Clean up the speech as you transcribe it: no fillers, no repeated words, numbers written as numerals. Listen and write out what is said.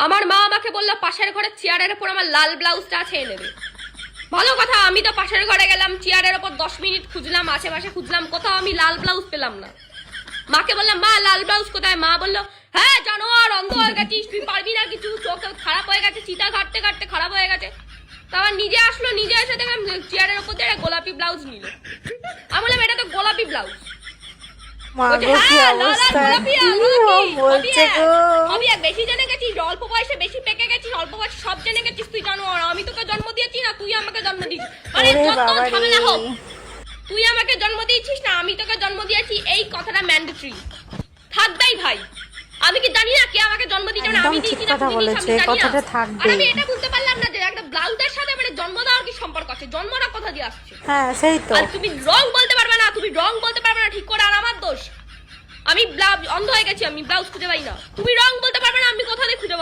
আমার মা আমাকে বললো পাশের ঘরের চেয়ারের উপর আমার লাল ব্লাউজটা ছেড়ে নেবে। ভালো কথা, আমি তো পাশের ঘরে গেলাম, চেয়ারের ওপর 10 মিনিট খুঁজলাম, আশেপাশে খুঁজলাম, কোথাও আমি লাল ব্লাউজ পেলাম না। মাকে বললাম মা লাল ব্লাউজ কোথায়? মা বললো হ্যাঁ জানোয়ার, অন্ধ হয়ে গেছিস, তুই পারবি না কিছু, চোখ খারাপ হয়ে গেছে, চিতা ঘাটতে ঘাটতে খারাপ হয়ে গেছে। তারপর নিজে আসলো, নিজে এসে দেখলাম চেয়ারের ওপর দিয়ে গোলাপি ব্লাউজ নিল। আমি বললাম এটা তো গোলাপি ব্লাউজ। বেশি জেনে গেছিস, অল্প বয়সে বেশি পেকে গেছিস, অল্প বয়সে সব জেনে গেছিস তুই জানোয়ার। আমি তোকে জন্ম দিয়েছি না তুই আমাকে জন্ম দিয়েছিস, মানে যত ঝামেলা হোক তুই আমাকে জন্ম দিয়েছিস না আমি তোকে জন্ম দিয়েছি, এই কথাটা ম্যান্ডেটরি থাকবেই ভাই। আমি কি জানি না কে আমাকে জন্ম দিয়েছে, না আমি দিয়েছি না তুমি দিয়েছো আমি জানি না। আর আমি এটা বুঝতে পারলাম না যে একটা ব্লাউজের সাথে মানে জন্ম দেওয়ার কি সম্পর্ক আছে, জন্মটা কোথা দিয়ে আসছে? হ্যাঁ সেই তো। আর তুমি রং বলতে পারবে না, তুমি রং বলতে পারবে না ঠিক করে, আর আমার দোষ? আমি অন্ধ হয়ে গেছি, আমি ব্লাউজ খুঁজে পাই না। তুমি রং বলতে পারবে না, আমি কোথা দিয়ে খুঁজে